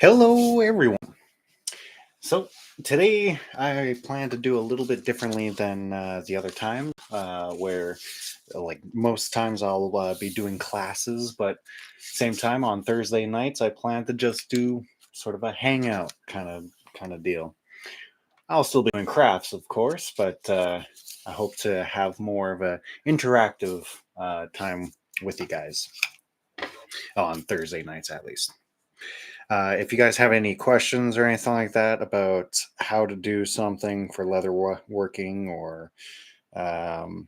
Hello, everyone. So today I plan to do a little bit differently than the other time, where like most times I'll be doing classes, but same time on Thursday nights I plan to just do sort of a hangout kind of deal. I'll still be doing crafts, of course, but I hope to have more of a interactive time with you guys on Thursday nights at least. If you guys have any questions or anything like that about how to do something for leather working, or um,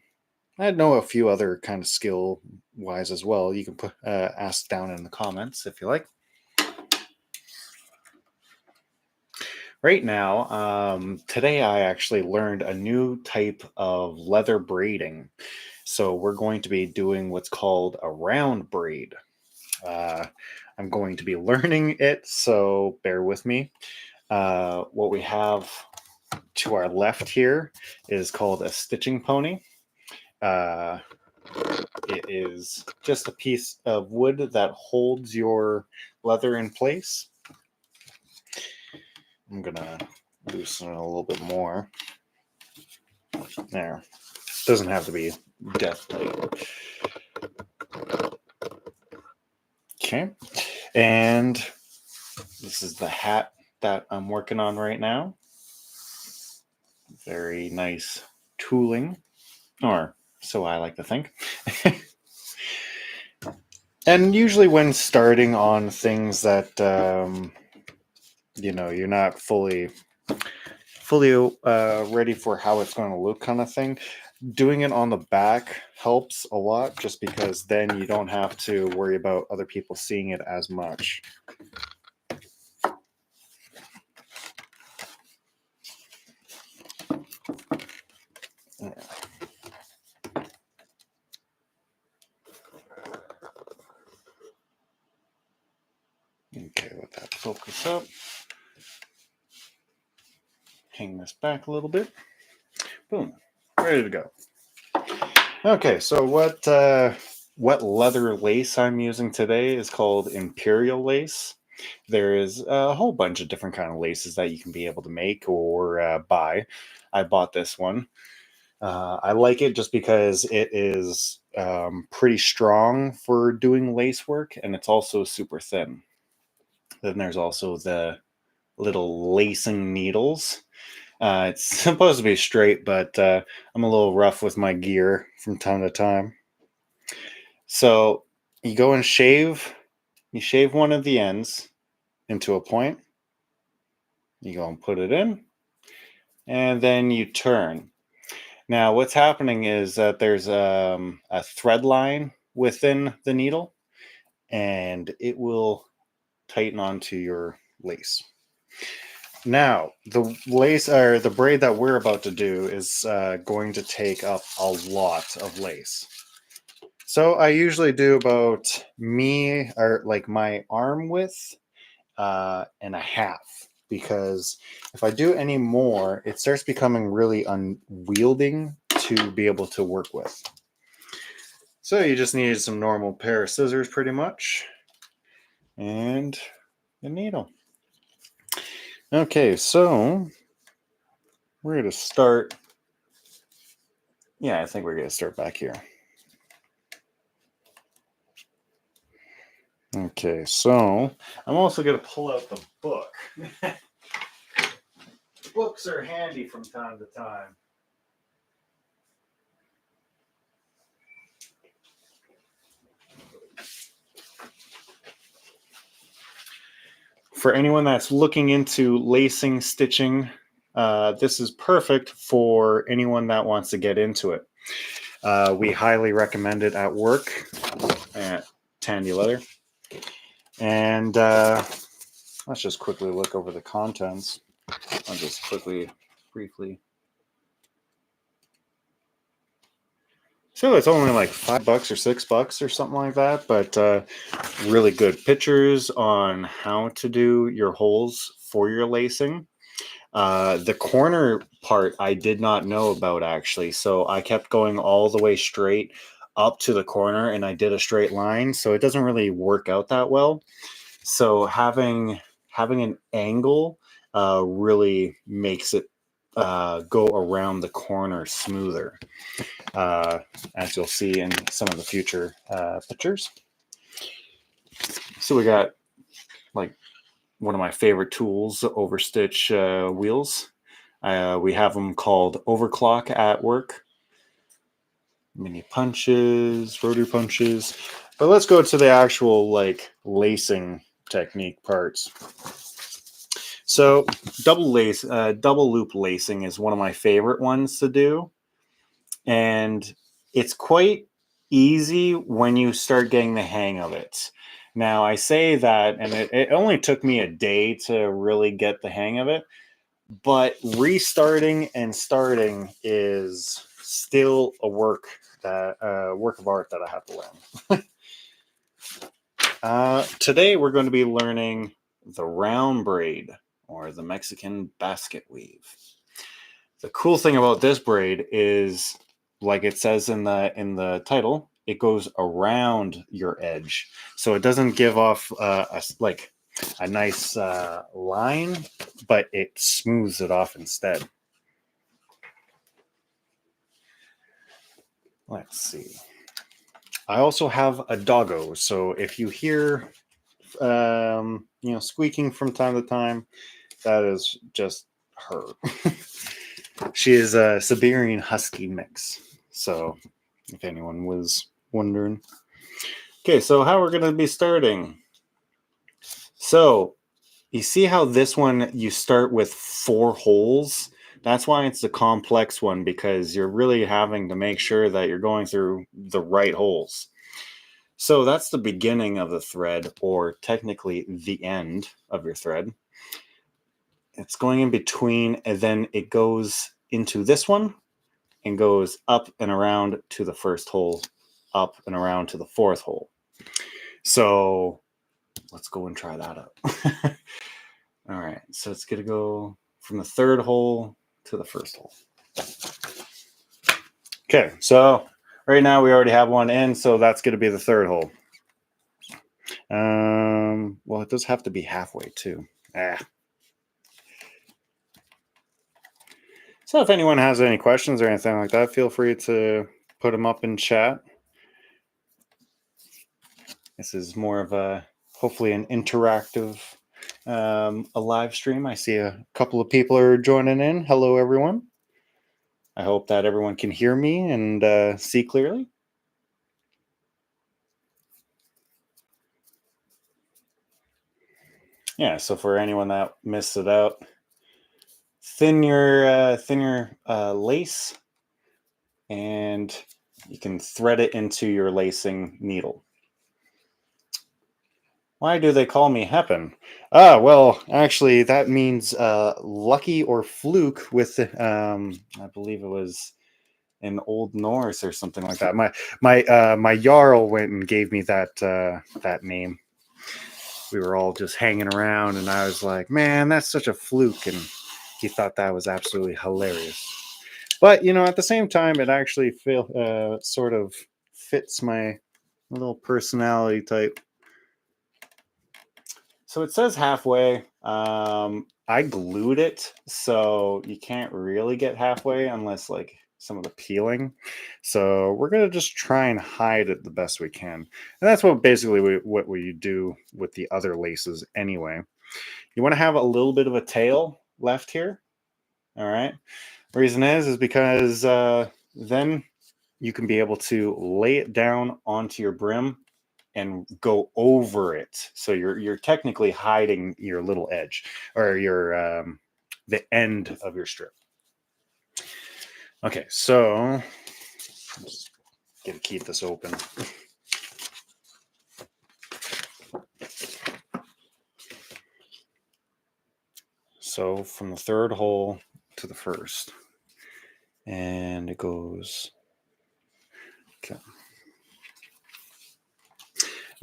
I know a few other kind of skill wise as well, you can put ask down in the comments if you like. Right now, today I actually learned a new type of leather braiding. So we're going to be doing what's called a round braid. Uh, I'm going to be learning it, so bear with me. What we have to our left here is called a stitching pony. Uh, it is just a piece of wood that holds your leather in place. I'm gonna loosen it a little bit more. There. Doesn't have to be death tight. Okay. And this is the hat that I'm working on right now. Very nice tooling, or so I like to think. And usually when starting on things that you're not fully ready for how it's going to look, kind of thing, doing it on the back helps a lot, just because then you don't have to worry about other people seeing it as much. Okay, let that focus up. Hang this back a little bit. Boom. Ready to go. Okay, so what leather lace I'm using today is called imperial lace. There is a whole bunch of different kind of laces that you can be able to make or buy. I bought this one. I like it just because it is pretty strong for doing lace work, and it's also super thin. Then there's also the little lacing needles. It's supposed to be straight, but I'm a little rough with my gear from time to time. So you go and you shave one of the ends into a point. You go and put it in, and then you turn. Now, what's happening is that there's a thread line within the needle, and it will tighten onto your lace. Now, the lace or the braid that we're about to do is going to take up a lot of lace. So I usually do about my arm width and a half, because if I do any more, it starts becoming really unwielding to be able to work with. So you just need some normal pair of scissors pretty much, and a needle. Okay, so we're going to start. Yeah, I think we're going to start back here. Okay, so I'm also going to pull out the book. Books are handy from time to time. For anyone that's looking into lacing, stitching, this is perfect for anyone that wants to get into it. We highly recommend it at work at Tandy Leather. And let's just quickly look over the contents. I'll just briefly. So it's only like $5 or $6 or something like that, but really good pictures on how to do your holes for your lacing. The corner part I did not know about, actually, so I kept going all the way straight up to the corner, and I did a straight line, so it doesn't really work out that well. So having having an angle really makes it go around the corner smoother, as you'll see in some of the future pictures. So we got like one of my favorite tools, overstitch wheels. We have them called overclock at work. Mini punches, rotary punches. But let's go to the actual like lacing technique parts. So double loop lacing is one of my favorite ones to do. And it's quite easy when you start getting the hang of it. Now, I say that, and it only took me a day to really get the hang of it, but restarting and starting is still a work of art that I have to learn. Today, we're going to be learning the round braid, or the Mexican basket weave. The cool thing about this braid is, like it says in the title, it goes around your edge, so it doesn't give off a nice line, but it smooths it off instead. Let's see. I also have a doggo, so if you hear squeaking from time to time, that is just her. She is a Siberian Husky mix, so if anyone was wondering. Okay, so how we're going to be starting. So you see how this one, you start with 4 holes? That's why it's a complex one, because you're really having to make sure that you're going through the right holes. So that's the beginning of the thread, or technically the end of your thread. It's going in between, and then it goes into this one and goes up and around to the first hole, up and around to the 4th hole. So let's go and try that out. All right, so it's going to go from the 3rd hole to the 1st hole. Okay, so right now we already have one in, so that's going to be the 3rd hole. Well, it does have to be halfway too. So if anyone has any questions or anything like that, feel free to put them up in chat. This is more of a, hopefully, an interactive a live stream. I see a couple of people are joining in. Hello, everyone. I hope that everyone can hear me and see clearly. Yeah, so for anyone that missed it out, thinner lace, and you can thread it into your lacing needle. Why do they call me Heppen? Well, actually, that means lucky or fluke with, I believe it was in Old Norse or something like that. My Jarl went and gave me that name. We were all just hanging around, and I was like, man, that's such a fluke. And he thought that was absolutely hilarious. But, at the same time, it actually sort of fits my little personality type. So it says halfway. I glued it, so you can't really get halfway unless like some of the peeling. So we're going to just try and hide it the best we can. And that's what basically what we do with the other laces anyway. You want to have a little bit of a tail left here. All right. Reason is because then you can be able to lay it down onto your brim and go over it. So you're technically hiding your little edge, or your the end of your strip. Okay, so I'm just gonna keep this open. So from the 3rd hole to the 1st, and it goes. Okay.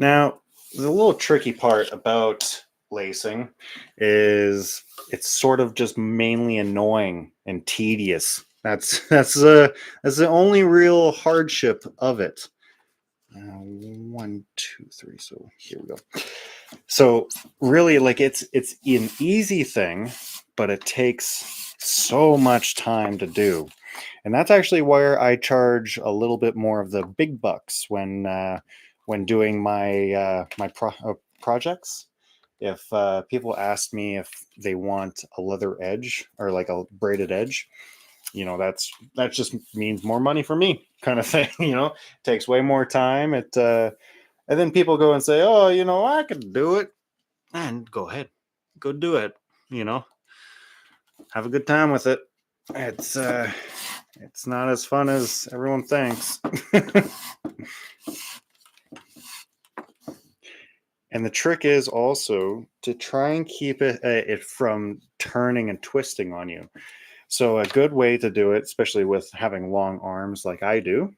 Now, the little tricky part about lacing is it's sort of just mainly annoying and tedious. That's the only real hardship of it. 1, 2, 3. So here we go. So really, like it's an easy thing, but it takes so much time to do, and that's actually where I charge a little bit more of the big bucks when doing my projects. If people ask me if they want a leather edge or like a braided edge, that just means more money for me, kind of thing. It takes way more time. And then people go and say, "Oh, I could do it," and go ahead, go do it. You know, have a good time with it. It's not as fun as everyone thinks. And the trick is also to try and keep it from turning and twisting on you. So a good way to do it, especially with having long arms like I do,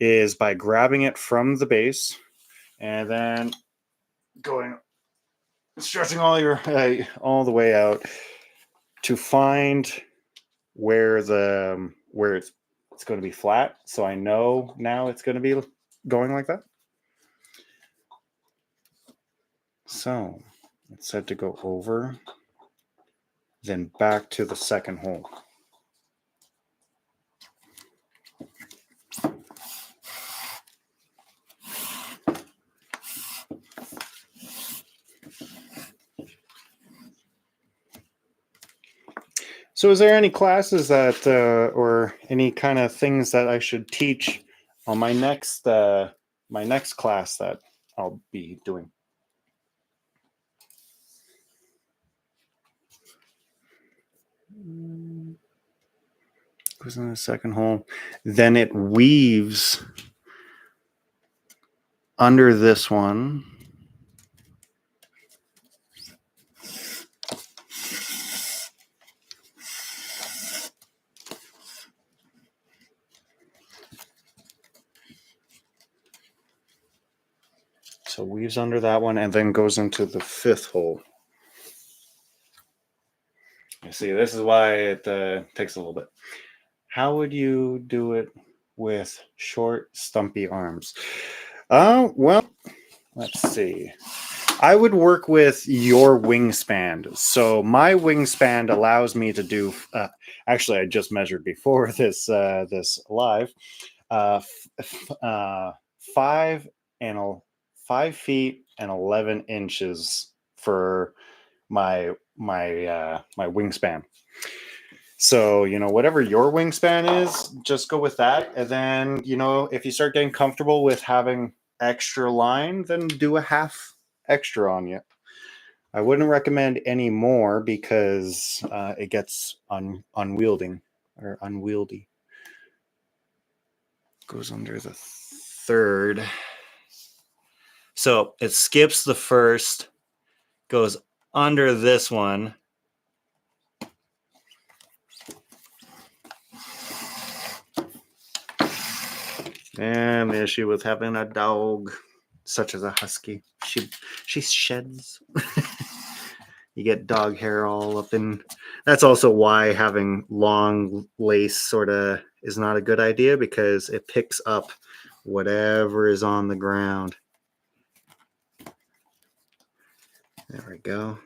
is by grabbing it from the base and then going, stretching all the way out to find where it's going to be flat. So I know now it's going to be going like that. So it's said to go over, then back to the second hole. So is there any classes that or any kind of things that I should teach on my next class that I'll be doing? Goes in the second hole. Then it weaves under this one. So weaves under that one and then goes into the fifth hole. You see, this is why it takes a little bit. How would you do it with short, stumpy arms? Well, let's see. I would work with your wingspan. So my wingspan allows me to do. Actually, I just measured before this live. 5 and 5 feet and 11 inches for my wingspan. So, whatever your wingspan is, just go with that. And then, if you start getting comfortable with having extra line, then do a half extra on you. I wouldn't recommend any more because it gets unwieldy. Goes under the third. So it skips the first, goes under this one. And the issue with having a dog such as a husky, she sheds. You get dog hair all up in. That's also why having long lace sort of is not a good idea, because it picks up whatever is on the ground. There we go.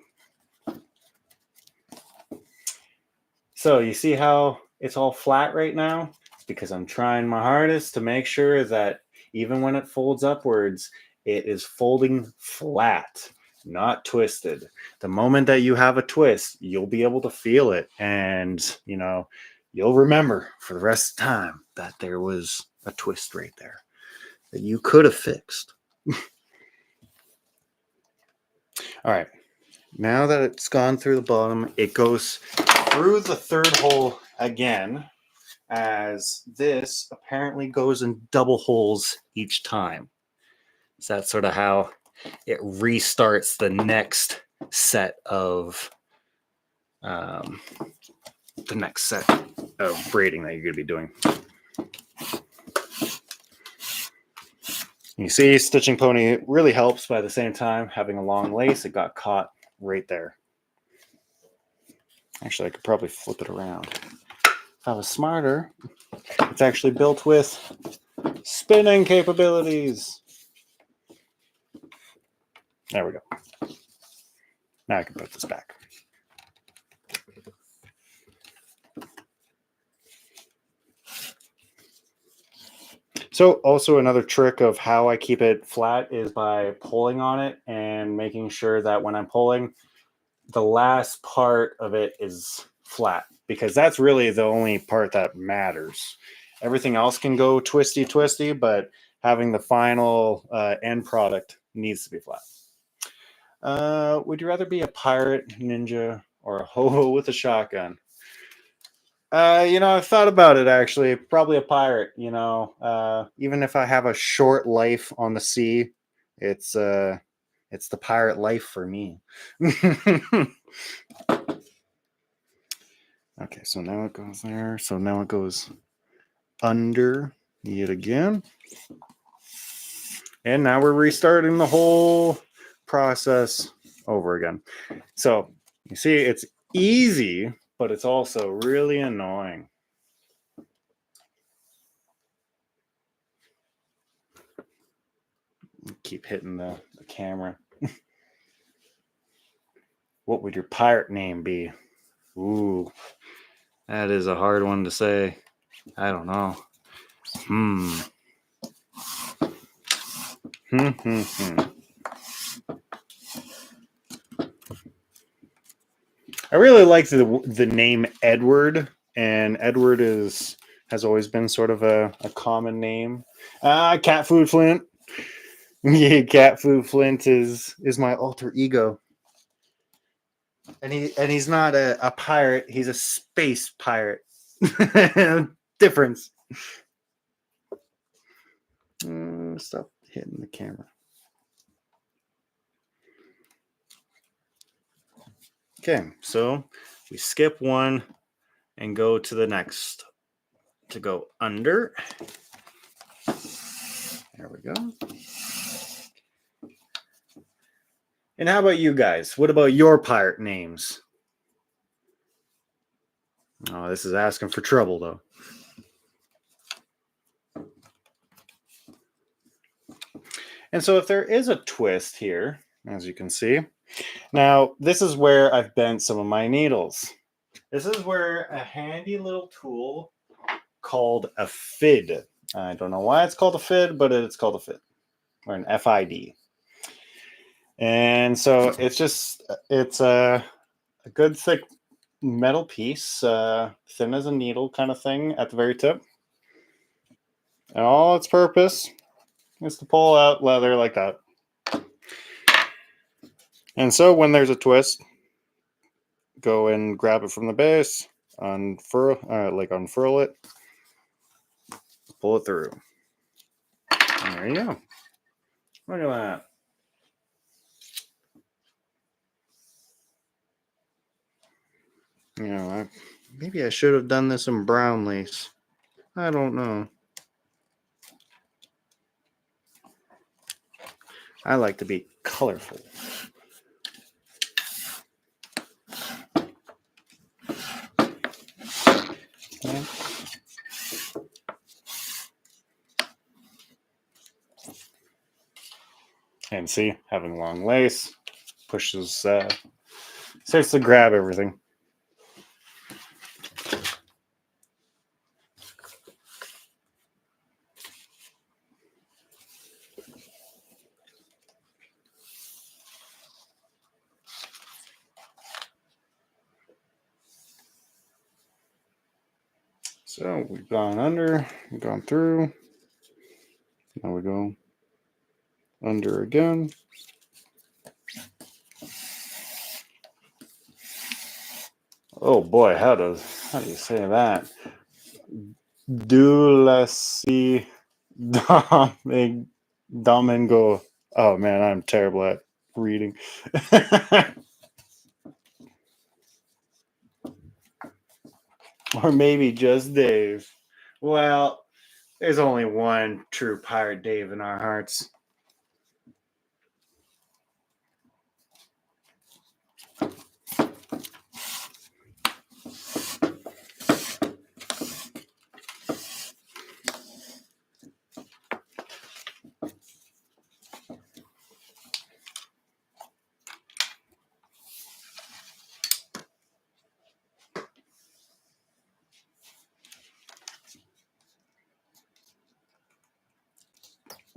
So you see how it's all flat right now? It's because I'm trying my hardest to make sure that even when it folds upwards, it is folding flat, not twisted. The moment that you have a twist, you'll be able to feel it, and you'll remember for the rest of the time that there was a twist right there that you could have fixed. All right. Now that it's gone through the bottom, it goes through the third hole again, as this apparently goes in double holes each time. So that's sort of how it restarts the next set of braiding that you're going to be doing. You see, Stitching Pony really helps, but at the same time, having a long lace, it got caught right there. Actually, I could probably flip it around. If I was smarter, it's actually built with spinning capabilities. There we go. Now I can put this back. So also another trick of how I keep it flat is by pulling on it and making sure that when I'm pulling, the last part of it is flat, because that's really the only part that matters. Everything else can go twisty, but having the final end product needs to be flat. Would you rather be a pirate, ninja, or a hobo with a shotgun? I've thought about it actually. Probably a pirate. Even if I have a short life on the sea, it's the pirate life for me. Okay, so now it goes there. So now it goes under yet again. And now we're restarting the whole process over again. So you see, it's easy, but it's also really annoying. Keep hitting the camera. What would your pirate name be? Ooh, that is a hard one to say. I don't know. I really like the name Edward, and Edward has always been sort of a common name. Cat Food Flint. Yeah, Cat Food Flint is my alter ego. And he's not a pirate, he's a space pirate. Difference. Stop hitting the camera. Okay, so we skip one and go to the next. To go under. There we go. And how about you guys? What about your pirate names? Oh, this is asking for trouble, though. And so if there is a twist here, as you can see, now this is where I've bent some of my needles. This is where a handy little tool called a fid. I don't know why it's called a fid, but it's called a fid, or an FID. And so it's a good thick metal piece, thin as a needle kind of thing at the very tip. And all its purpose is to pull out leather like that. And so when there's a twist, go and grab it from the base, unfurl it, pull it through. And there you go. Look at that. Maybe I should have done this in brown lace. I don't know. I like to be colorful. Okay. And see, having long lace pushes, starts to grab everything. So we've gone under, we've gone through. Now we go under again. Oh boy, how do you say that? Dulasi Domingo. Oh man, I'm terrible at reading. Or maybe just Dave. Well, there's only one true pirate Dave in our hearts.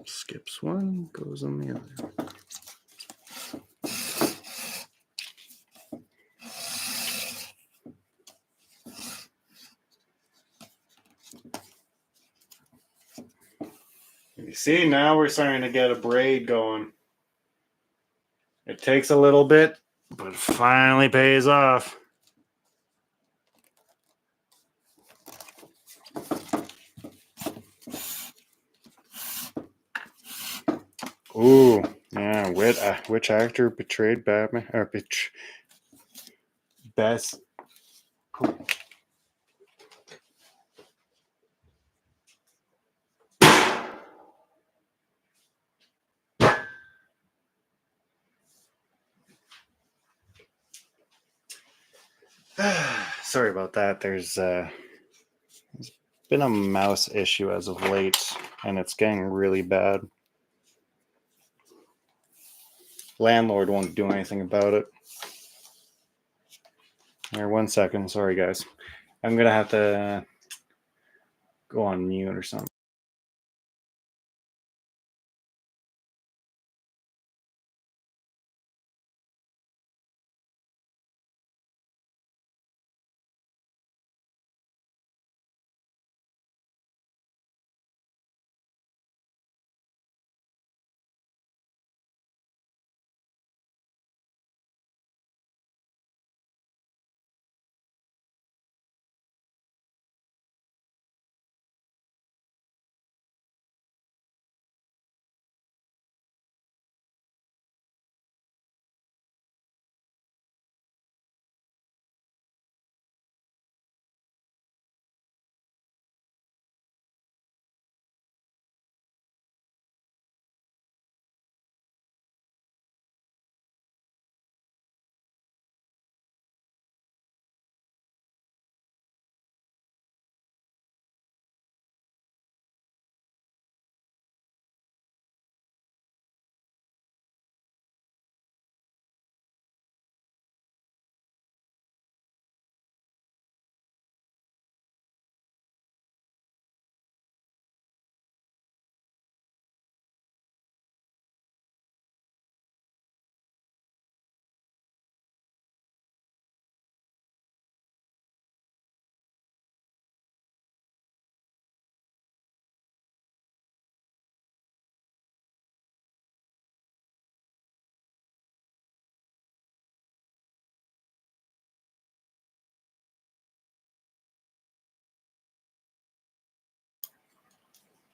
Skips one, goes on the other. You see, now we're starting to get a braid going. It takes a little bit, but it finally pays off. Ooh, yeah. Which actor betrayed Batman? Or best. Sorry about that. There's been a mouse issue as of late, and it's getting really bad. Landlord won't do anything about it. Here, 1 second. Sorry, guys. I'm gonna have to go on mute or something.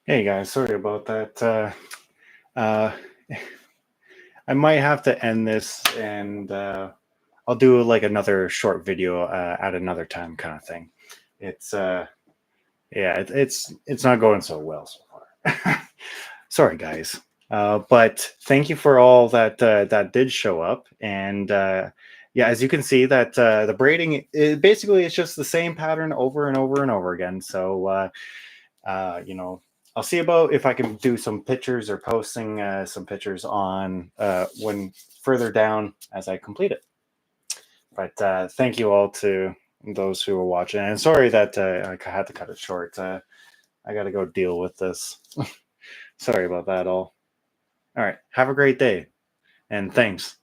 Hey guys, sorry about that. Uh, I might have to end this, and I'll do like another short video at another time, kind of thing. It's yeah, it's not going so well so far. Sorry, guys. But thank you for all that did show up, and yeah, as you can see, that the braiding basically it's just the same pattern over and over and over again. So you know, I'll see about if I can do some pictures or posting some pictures on when further down as I complete it. But thank you all to those who are watching, and sorry that I had to cut it short. I got to go deal with this. Sorry about that all. All right. Have a great day. And thanks.